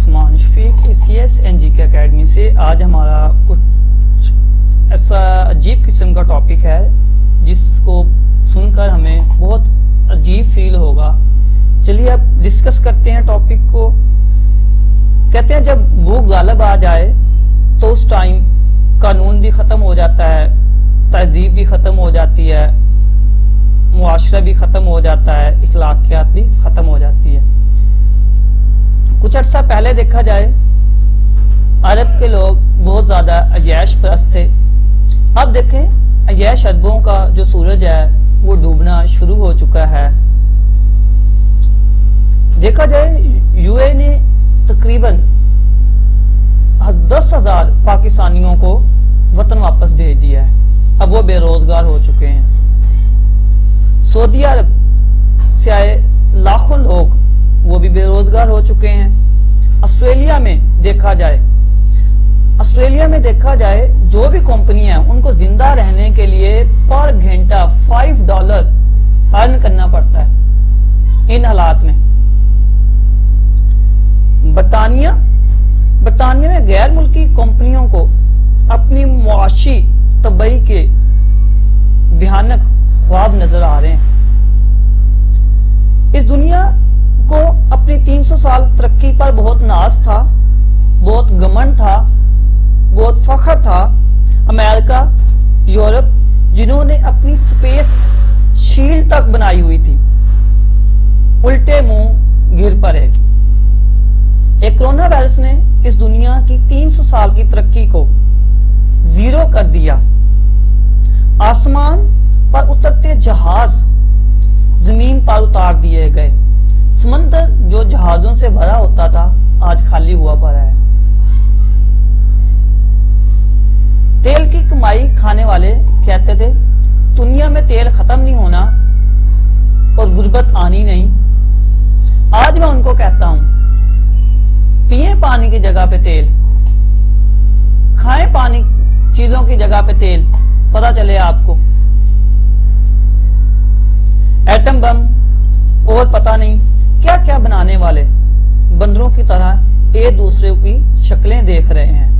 Usman Shafiq CSNG के academy से। आज हमारा कुछ ऐसा अजीब किस्म का टॉपिक है जिसको सुनकर हमें बहुत अजीब फील होगा। चलिए अब डिस्कस करते हैं टॉपिक को। कहते हैं जब भूख गालिब आ जाए तो उस टाइम कानून भी खत्म हो जाता है, तहजीब भी खत्म हो जाती है, मुआशरा भी खत्म हो जाता है, इखलाकियात भी खत्म हो जाती है। कुछ अर्सा पहले देखा जाए अरब के लोग बहुत ज्यादा अय्याश परस्त थे। अब देखें अय्याश अरबों का जो सूरज है वो डूबना शुरू हो चुका है। देखा जाए यूए ने तकरीबन 10,000 पाकिस्तानियों को वतन वापस भेज दिया है। अब वो बेरोजगार हो चुके हैं। सऊदी अरब से आए लाखों लोग वो भी बेरोजगार हो चुके हैं। ऑस्ट्रेलिया में देखा जाए जो भी कंपनी है उनको जिंदा रहने के लिए पर घंटा $5 अर्न करना पड़ता है। इन हालात में बरतानिया में गैर मुल्की कंपनियों को अपनी मुआशी तबाही के भयानक ख्वाब नजर आ रहे हैं। इस दुनिया को अपनी 300 साल तरक्की पर बहुत नाज था, बहुत घमंड था, बहुत फख्र था। अमेरिका, यूरोप जिन्होंने अपनी स्पेस शील्ड तक बनाई हुई थी, उल्टे मुंह गिर पड़े। एक कोरोना वायरस ने इस दुनिया की 300 साल की तरक्की को जीरो कर दिया। आसमान पर उतरते जहाज जमीन पर उतार दिए गए। समंदर जो जहाजों से भरा होता था आज खाली हुआ पड़ा है। तेल की कमाई खाने वाले कहते थे दुनिया में तेल खत्म नहीं होना और गुर्बत आनी नहीं। आज मैं उनको कहता हूं पिए पानी की जगह पे तेल, खाएं पानी चीजों की जगह पे तेल। पता चले आपको एटम बम और पता नहीं क्या क्या बनाने वाले बंदरों की तरह एक दूसरे की शक्लें देख रहे हैं।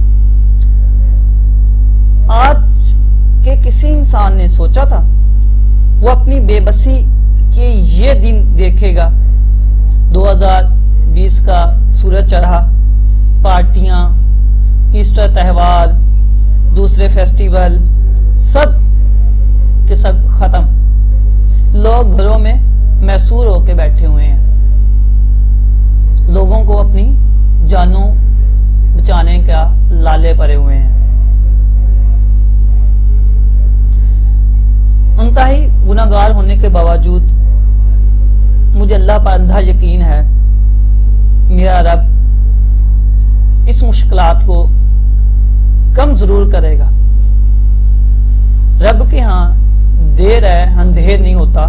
आज के किसी इंसान ने सोचा था वो अपनी बेबसी के ये दिन देखेगा। 2020 का सूरज चढ़ा, पार्टियां, ईस्टर त्योहार, दूसरे फेस्टिवल सब के सब खत्म। लोग घरों में मैसूर होके बैठे हुए हैं। लोगों को अपनी जानों बचाने का लाले पड़े हुए हैं। इंतहाई गुनाहगार होने के बावजूद मुझे अल्लाह पर अंधा यकीन है मेरा रब इस मुश्किलात को कम जरूर करेगा। रब के यहां देर है अंधेर नहीं होता।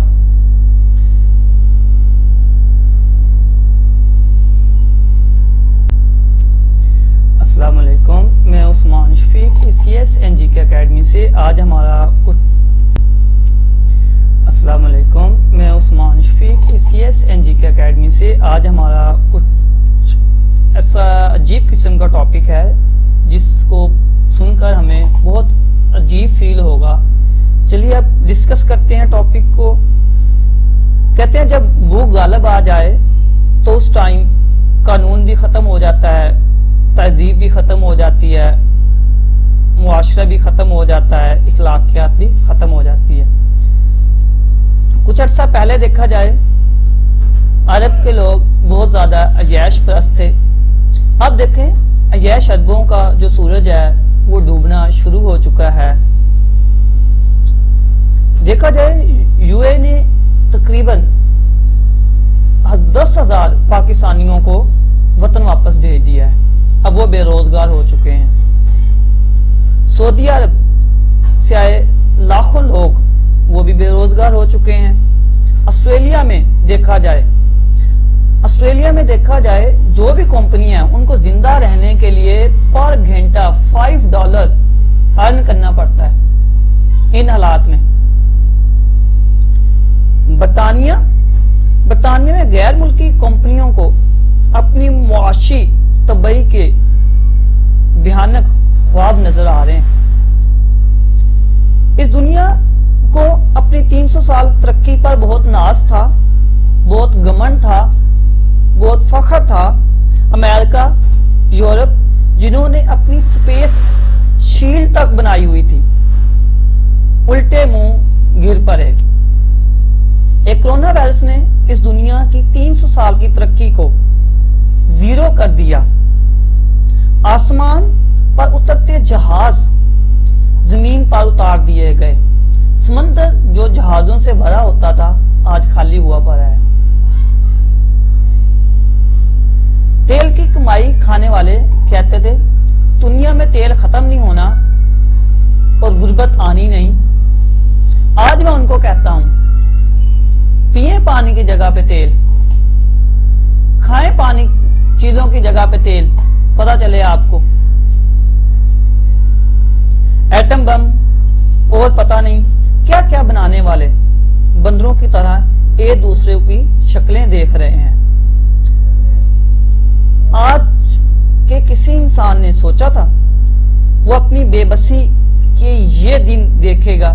अस्सलाम वालेकुम, मैं उस्मान शफीक CSNG के अकेडमी से। आज हमारा कुछ अस्सलाम वालेकुम, मैं उस्मान शफीक CSNG के अकेडमी से। आज हमारा कुछ ऐसा अजीब किस्म का टॉपिक है जिसको सुनकर हमें बहुत अजीब फील होगा। चलिए अब डिस्कस करते हैं टॉपिक को। कहते हैं जब भूख गालिब आ जाए तो उस टाइम कानून भी खत्म हो जाता है, तहजीब भी खत्म हो जाती है, मुआशरा भी खत्म हो जाता है, इखलाकियात भी खत्म हो जाती है। कुछ अर्सा पहले देखा जाए अरब के लोग बहुत ज्यादा अय्याश परस्त थे। अब देखें अय्याश अरबों का जो सूरज है वो डूबना शुरू हो चुका है। देखा जाए यूए ने तकरीबन 10,000 पाकिस्तानियों को वतन वापस भेज दिया है। अब वो बेरोजगार हो चुके हैं। सऊदी अरब से आए लाखों लोग वो भी बेरोजगार हो चुके हैं। ऑस्ट्रेलिया में देखा जाए जो भी कंपनी है उनको जिंदा रहने के लिए पर घंटा $5 अर्न करना पड़ता है। इन हालात में बरतानिया में गैर मुल्की कंपनियों को अपनी मुआशी तबाही के भयानक ख्वाब नजर आ रहे हैं। इस दुनिया को अपनी 300 साल तरक्की पर बहुत नाज था, बहुत घमंड था, बहुत फख्र था। अमेरिका, यूरोप, जिन्होंने अपनी स्पेस शील्ड तक बनाई हुई थी, उल्टे मुंह गिर पड़े। एक कोरोना वायरस ने इस दुनिया की 300 साल की तरक्की को जीरो कर दिया। आसमान पर उतरते जहाज जमीन पर उतार दिए गए। समंदर जो जहाजों से भरा होता था आज खाली हुआ पड़ा है। तेल की कमाई खाने वाले कहते थे दुनिया में तेल खत्म नहीं होना और गुर्बत आनी नहीं। आज मैं उनको कहता हूं, पिए पानी की जगह पे तेल, खाएं पानी चीजों की जगह पे तेल, पता चले आपको। एटम बम और पता नहीं क्या क्या बनाने वाले बंदरों की तरह एक दूसरे की शक्लें देख रहे हैं। आज के किसी इंसान ने सोचा था वो अपनी बेबसी के ये दिन देखेगा